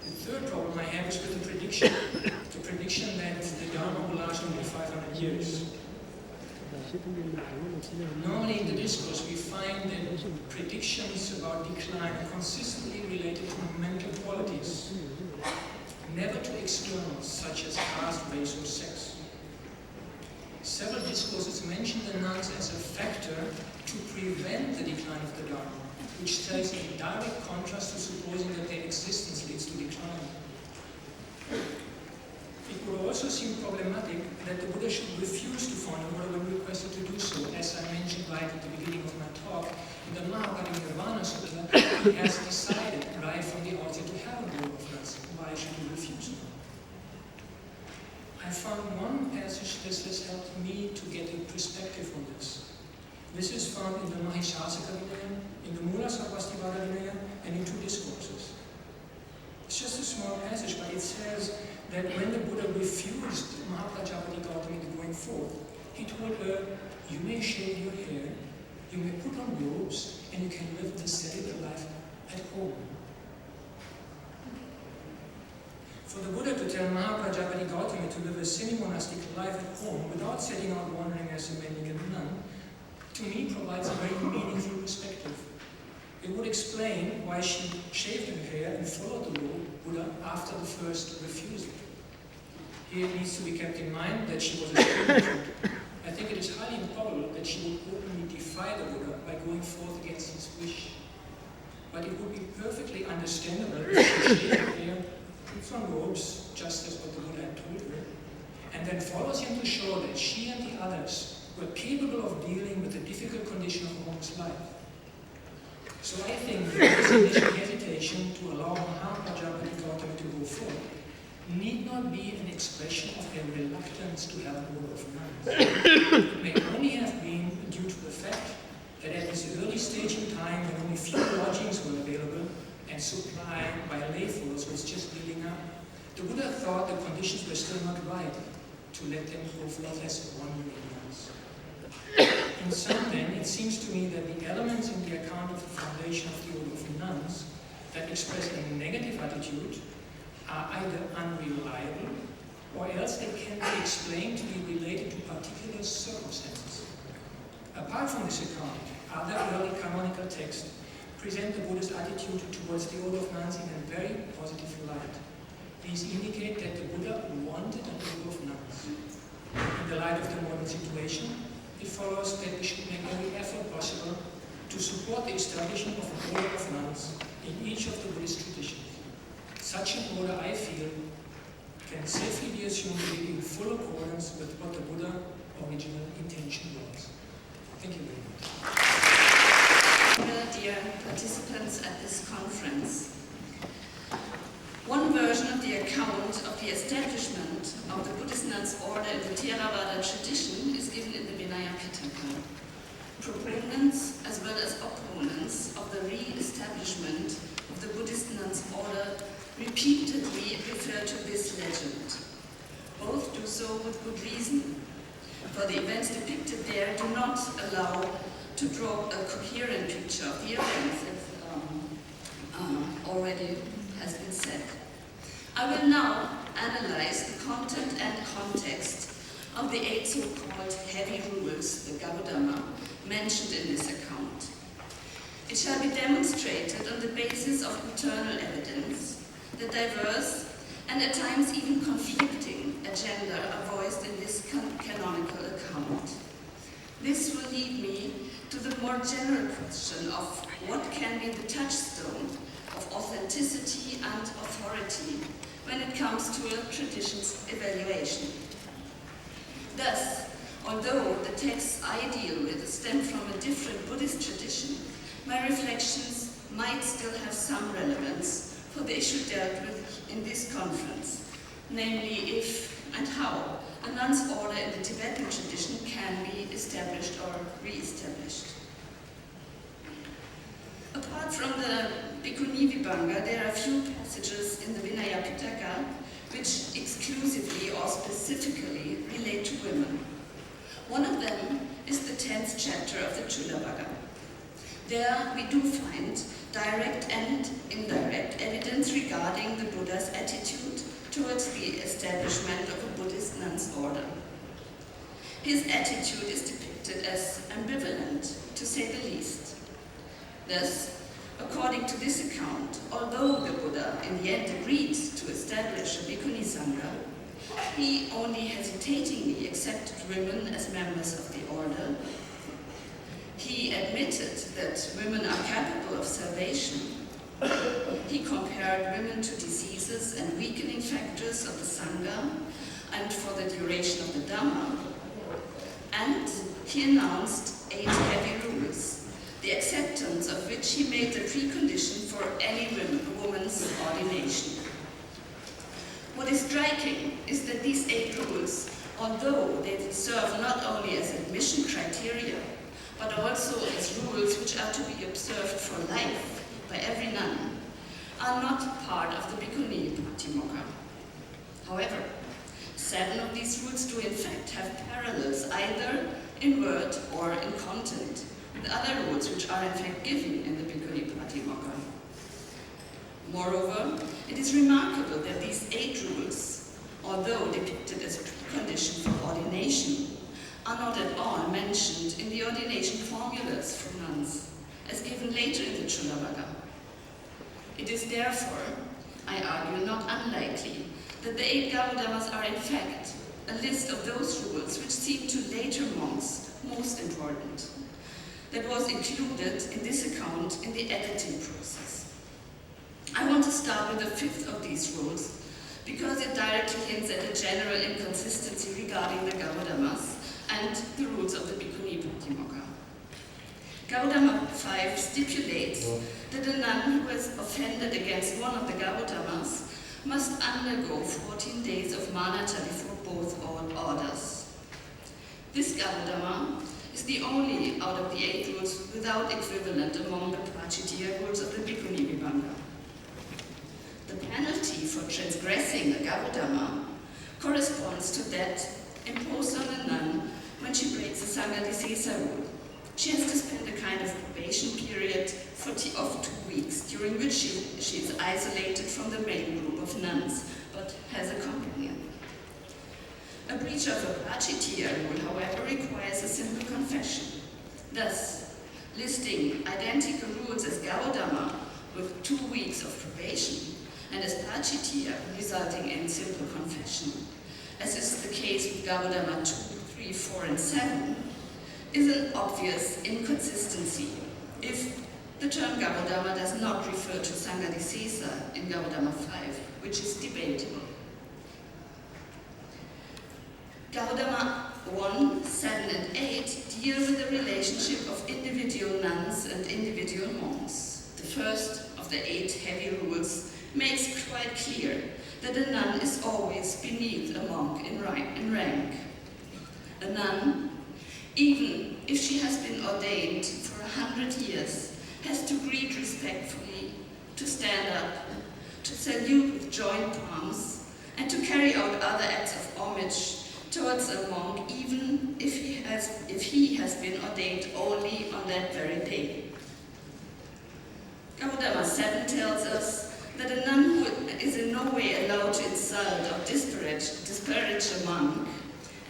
D: The third problem I have is with the prediction. The prediction that the Dharma will last only 500 years. Normally in the discourse we find that predictions about decline are consistently related to mental qualities, never to externals such as caste, race, or sex. Several discourses mention the nuns as a factor to prevent the decline of the Dharma, which stands in direct contrast to supposing that their existence leads to decline. It would also seem problematic that the Buddha should refuse to found an order when requested to do so, as I mentioned right at the beginning of my talk. In the Mahaparinirvana Sutta, he has decided right from the outset to have an order of nuns. Why should he refuse? I found one passage that has helped me to get a perspective on this. This is found in the Mahishasaka Vinaya, in the Mula Sarvastivada Vinaya, and in 2 discourses. It's just a small passage, but it says that when the Buddha refused Mahaprajapati Gautami going forth, he told her, you may shave your hair, you may put on robes, and you can live the celibate life at home. For the Buddha to tell Mahaprajapati Gautami to live a semi-monastic life at home without setting out wandering as a mendicant nun, to me provides a very meaningful perspective. It would explain why she shaved her hair and followed the Buddha after the first refusal. Here it needs to be kept in mind that she was a student. I think it is highly improbable that she would openly defy the Buddha by going forth against his wish. but it would be perfectly understandable if she stayed there, puts on robes, just as what the Buddha had told her, and then follows him to show that she and the others were capable of dealing with the difficult condition of a woman's life. So I think that this initial hesitation to allow Mahamajapati to go forward need not be an expression of their reluctance to have an order of nuns. It may only have been due to the fact that at this early stage in time, when only few lodgings were available and supply by layfuls was just building up, the Buddha thought the conditions were still not right to let them go forth as wandering nuns. In sum then, it seems to me that the elements in the account of the foundation of the order of nuns that express a negative attitude are either unreliable or else they can be explained to be related to particular circumstances. Apart from this account, other early canonical texts present the Buddha's attitude towards the order of nuns in a very positive light. These indicate that the Buddha wanted an order of nuns. In the light of the modern situation, it follows that we should make every effort possible to support the establishment of an order of nuns in each of the Buddhist traditions. Such an order, I feel, can safely be assumed to be in full accordance with what the Buddha's original intention was. Thank you very much.
B: Dear participants at this conference, one version of the account of the establishment of the Buddhist nuns order in the Theravada tradition is given in the Vinaya Pitaka. Proponents as well as opponents of the re-establishment of the Buddhist nuns order repeatedly refer to this legend. Both do so with good reason, for the events depicted there do not allow to draw a coherent picture of the events, as already has been said. I will now analyze the content and context of the 8 so-called heavy rules, the Gaudama, mentioned in this account. It shall be demonstrated on the basis of internal evidence, the diverse and at times even conflicting agenda are voiced in this canonical account. This will lead me to the more general question of what can be the touchstone of authenticity and authority when it comes to a tradition's evaluation. Thus, although the texts I deal with stem from a different Buddhist tradition, my reflections might still have some relevance for the issue dealt with in this conference, namely if and how a nun's order in the Tibetan tradition can be established or re-established. Apart from the Bhikkhuni Vibhanga, there are few passages in the Vinaya Pitaka which exclusively or specifically relate to women. One of them is the 10th chapter of the Chulabhaga. There we do find direct and indirect evidence regarding the Buddha's attitude towards the establishment of a Buddhist nun's order. His attitude is depicted as ambivalent, to say the least. Thus, according to this account, although the Buddha in the end agreed to establish a Bhikkhuni Sangha, he only hesitatingly accepted women as members of the order. He admitted that women are capable of salvation. He compared women to diseases and weakening factors of the Sangha and for the duration of the Dhamma. And he announced 8 heavy rules, the acceptance of which he made the precondition for any woman's ordination. What is striking is that these 8 rules, although they serve not only as admission criteria, but also as rules which are to be observed for life by every nun, are not part of the Bhikkhuni Patimokkha. However, 7 of these rules do in fact have parallels either in word or in content with other rules which are in fact given in the Bhikkhuni Patimokkha. Moreover, it is remarkable that these 8 rules, although depicted as a precondition for ordination, are not at all mentioned in the ordination formulas for nuns, as given later in the Chulabhaga. It is therefore, I argue, not unlikely that the 8 Gaudamas are in fact a list of those rules which seem to later monks most important. That was was included in this account in the editing process. I want to start with the fifth of these rules, because it directly hints at a general inconsistency regarding the Gaudamas and the rules of the Bhikkhuni Bhuktimokkha. Gaudama 5 stipulates that a nun who has offended against one of the Gaudamas must undergo 14 days of manacca before both orders. This Gaudama is the only out of the 8 rules without equivalent among the Prachitiya rules of the Bhikkhuni Vibhanga. The penalty for transgressing a Gaudama corresponds to that imposed on a nun when she breaks the Sanghadisesa rule. She has to spend a kind of probation period of 2 weeks, during which she is isolated from the main group of nuns, but has a companion. A breach of a Prachitiya rule, however, requires a simple confession. Thus, listing identical rules as Gaudama with 2 weeks of probation and as Prachitiya resulting in simple confession, as is the case with Gaudama 2, 3, 4, and 7, is an obvious inconsistency if the term Gaudama does not refer to Sanghadisesa in Gaudama 5, which is debatable. Gaudama 1, 7, and 8 deal with the relationship of individual nuns and individual monks. The first of the 8 heavy rules makes quite clear that a nun is always beneath a monk in rank. A nun, even if she has been ordained for 100 years, has to greet respectfully, to stand up, to salute with joined palms, and to carry out other acts of homage towards a monk, even if he has been ordained only on that very day. Gaudama 7 tells us that a nun who is in no way allowed to insult or disparage a monk,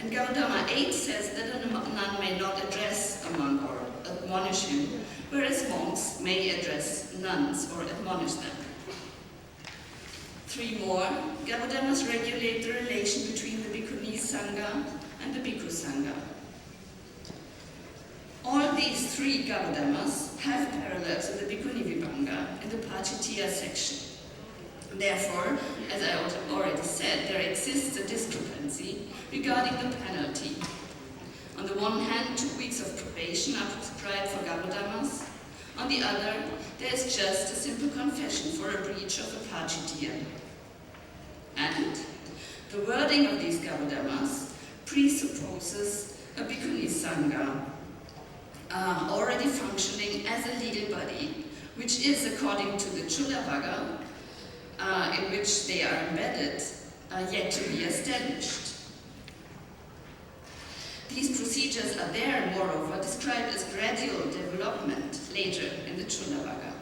B: and Gaudama 8 says that a nun may not address a monk or admonish him, whereas monks may address nuns or admonish them. 3 more, Gaudamas regulate the relation between the Bhikkhuni Sangha and the Bhikkhu Sangha. All these 3 Gaudamas have parallels in the Bhikkhuni Vibhanga in the Prachitiya section. Therefore, as I already said, there exists a discrepancy regarding the penalty. On the one hand, 2 weeks of probation are prescribed for Gaudamas. On the other, there is just a simple confession for a breach of the Prachitiya. And the wording of these Gaudamas presupposes a Bhikkhuni Sangha already functioning as a legal body, which is, according to the Chulavagga, in which they are embedded, yet to be established. These procedures are there, moreover, described as gradual development later in the Chulavagga.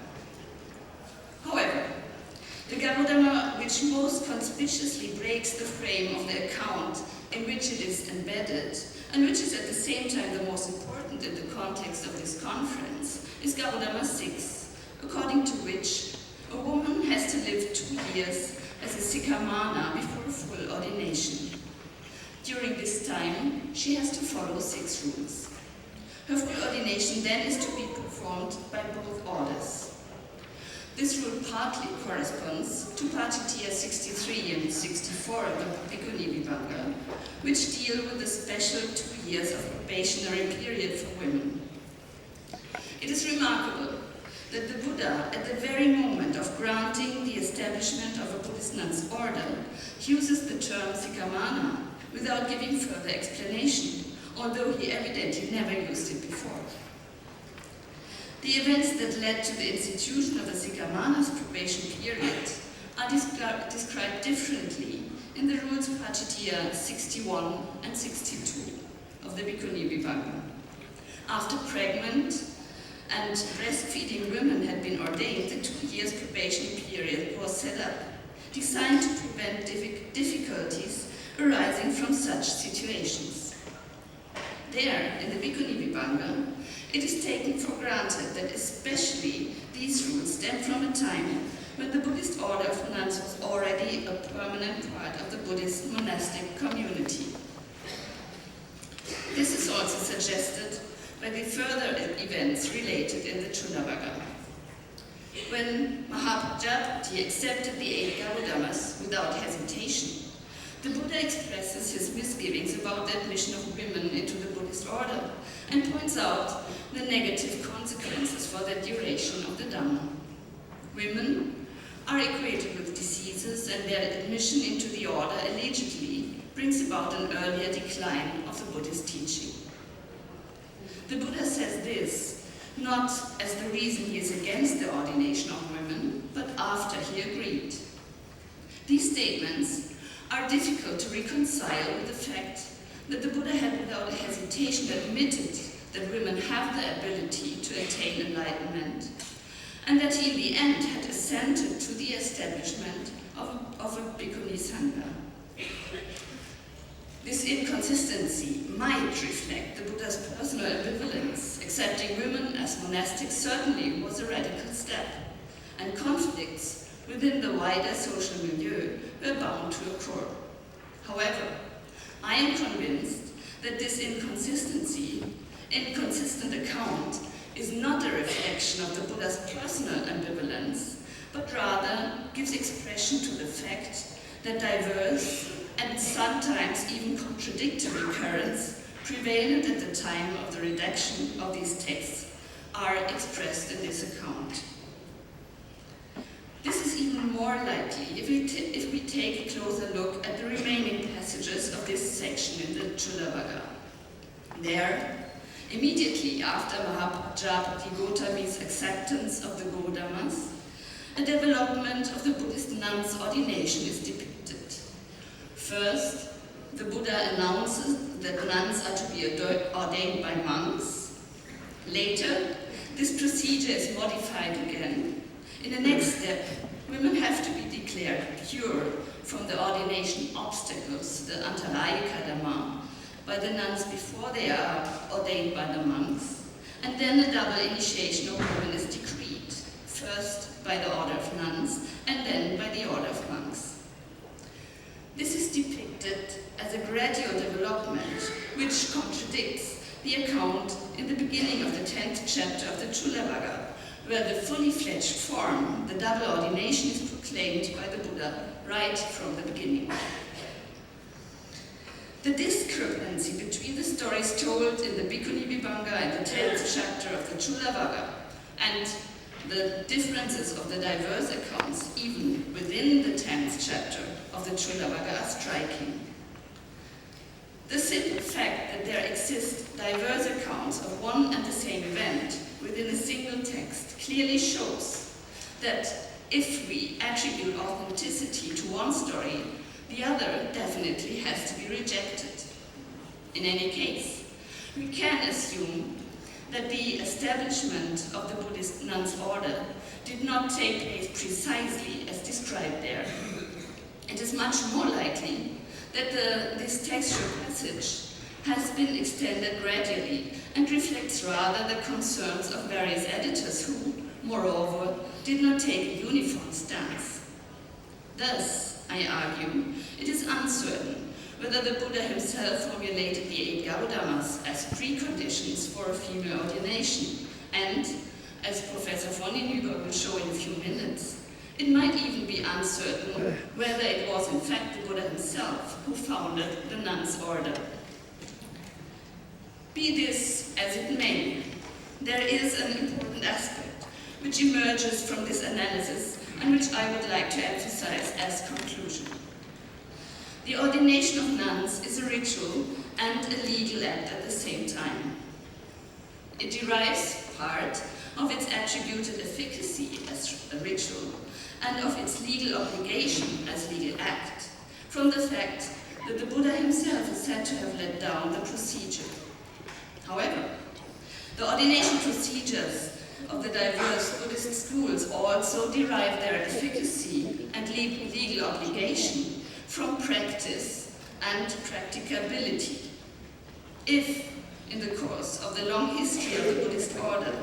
B: However, the Gaudama which most conspicuously breaks the frame of the account in which it is embedded, and which is at the same time the most important in the context of this conference, is Gaudama 6, according to which a woman has to live 2 years as a Sikhamana before a full ordination. During this time, she has to follow 6 rules. Her full ordination then is to be performed by both orders. This rule partly corresponds to Prachitiya 63 and 64 of the Bhikkhuni Vibhanga, which deal with the special 2 years of probationary period for women. It is remarkable that the Buddha, at the very moment of granting the establishment of a Buddhist nun's order, uses the term Sikhamana without giving further explanation, although he evidently never used it before. The events that led to the institution of the Sikhamana's probation period are described differently in the rules Prachitiya 61 and 62 of the Bhikkhuni Vibhanga. After pregnant and breastfeeding women had been ordained, the 2 years probation period was set up, designed to prevent difficulties arising from such situations. There, in the Bhikkhuni Vibhanga, it is taken for granted that especially these rules stem from a time when the Buddhist order of nuns was already a permanent part of the Buddhist monastic community. This is also suggested by by the further events related in the Chulabhaga. When Mahapajapati accepted the 8 Gaudamas without hesitation, the Buddha expresses his misgivings about the admission of women into the Buddhist order and points out the negative consequences for the duration of the Dhamma. Women are equated with diseases, and their admission into the order allegedly brings about an earlier decline of the Buddhist teaching. The Buddha says this not as the reason he is against the ordination of women, but after he agreed. These statements are difficult to reconcile with the fact that the Buddha had without hesitation admitted that women have the ability to attain enlightenment, and that he in the end had assented to the establishment of a Bhikkhuni Sangha. This inconsistency might reflect the Buddha's personal ambivalence. Accepting women as monastics certainly was a radical step, and conflicts within the wider social milieu were bound to occur. However, I am convinced that this inconsistent account is not a reflection of the Buddha's personal ambivalence, but rather gives expression to the fact that diverse and sometimes even contradictory currents prevalent at the time of the redaction of these texts are expressed in this account. This is even more likely if we take a closer look at the remaining passages of this section in the Chulabhaga. There, immediately after Mahapajapati Gotami's acceptance of the Gaudamas, a development of the Buddhist nun's ordination is depicted. First, the Buddha announces that nuns are to be ordained by monks. Later, this procedure is modified again. In the next step, women have to be declared pure from the ordination obstacles, the antarayika dhamma, by the nuns before they are ordained by the monks, and then a double initiation of women is decreed, first by the order of nuns and then by the order of monks. This is depicted as a gradual development which contradicts the account in the beginning of the 10th chapter of the Chulabhaga, where the fully fledged form, the double ordination, is proclaimed by the Buddha right from the beginning. The discrepancy between the stories told in the Bhikkhuni Vibhanga and the 10th chapter of the Chulabhaga and the differences of the diverse accounts, even within the 10th chapter of the Chulabhaga, are striking. The simple fact that there exist diverse accounts of one and the same event within a single text clearly shows that if we attribute authenticity to one story, the other definitely has to be rejected. In any case, we can assume that the establishment of the Buddhist nuns' order did not take place precisely as described there. It is much more likely that this textual passage has been extended gradually and reflects rather the concerns of various editors who, moreover, did not take a uniform stance. Thus, I argue, it is uncertain whether the Buddha himself formulated the 8 Gaudamas as preconditions for a female ordination, and, as Professor von Inüber will show in a few minutes, it might even be uncertain whether it was in fact the Buddha himself who founded the nuns' order. Be this as it may, there is an important aspect which emerges from this analysis and which I would like to emphasize as conclusion. The ordination of nuns is a ritual and a legal act at the same time. It derives part of its attributed efficacy as a ritual and of its legal obligation as legal act from the fact that the Buddha himself is said to have laid down the procedure. However, the ordination procedures of the diverse Buddhist schools also derive their efficacy and legal obligation from practice and practicability. If, in the course of the long history of the Buddhist order,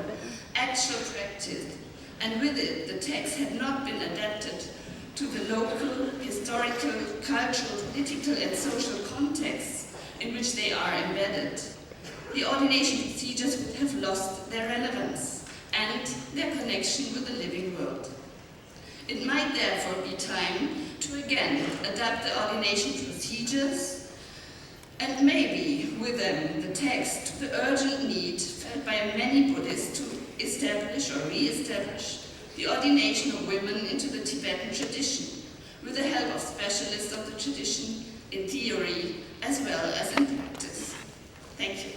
B: actual practice and with it the text had not been adapted to the local, historical, cultural, political and social contexts in which they are embedded,
E: the ordination procedures would have lost their relevance and their connection with the living world. It might therefore be time to again adapt the ordination procedures and maybe with them the text to the urgent need felt by many Buddhists to establish or re-establish the ordination of women into the Tibetan tradition with the help of specialists of the tradition in theory as well as in practice. Thank you.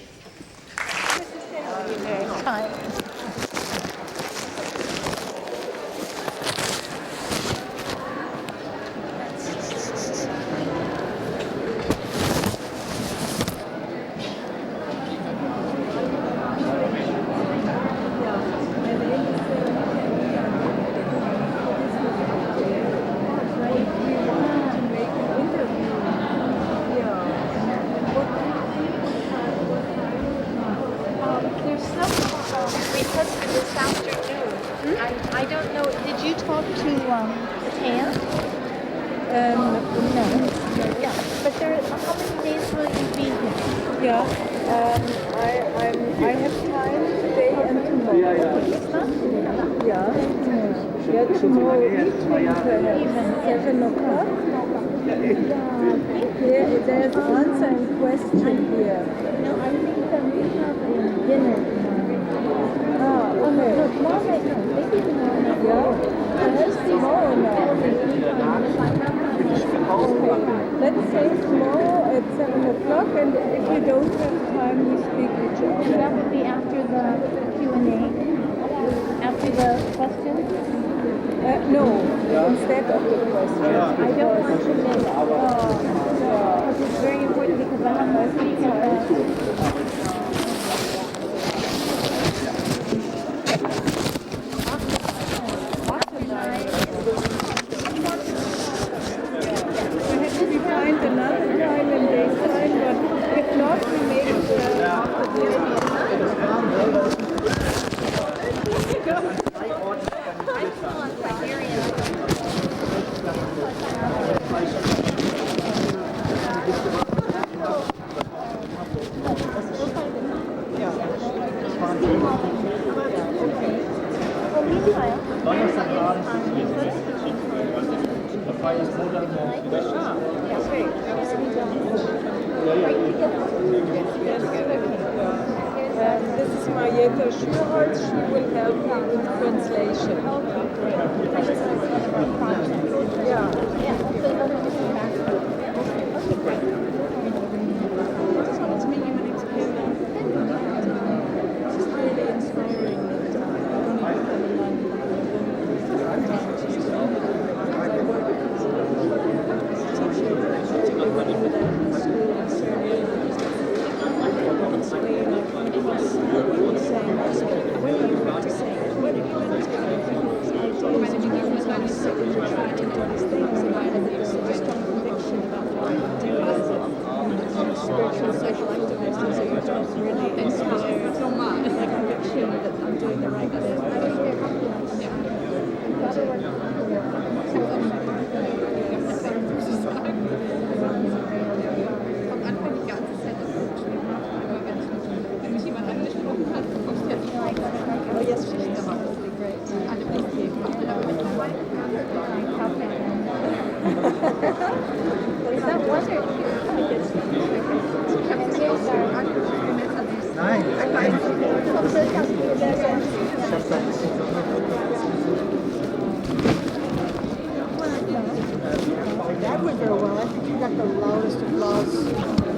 F: There's some requested this afternoon. I don't know. Did you talk to Tan? No. Yeah, but how many days will you be here?
G: Yeah, I have time today and tomorrow. Yeah. Yeah, tomorrow evening, 7 o'clock. There's answer and question here.
F: No, I think we have dinner.
G: Okay.
F: No, tomorrow night, no. Maybe tomorrow.
G: Yeah. There's tomorrow now. Let's say tomorrow at 7 o'clock, and if you don't have time, we speak each other.
F: That would be after the Q&A, after the questions.
G: No, instead of the question.
F: I don't want to miss because it's very important because I have to speak at the...
G: Find another time and daytime, but if not, we make it after This is Marietta Schürholz. She will help you with translation. Spiritual social activist, and so you don't really inspire the conviction that I'm doing the right thing. Oh yes, please. That would be great. Thank you.
F: Is that one or two?
H: Nein.
I: That went very well. I think you got the loudest applause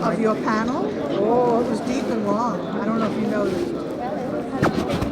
I: of your panel. Oh, it was deep and long. I don't know if you noticed.
F: Well, it was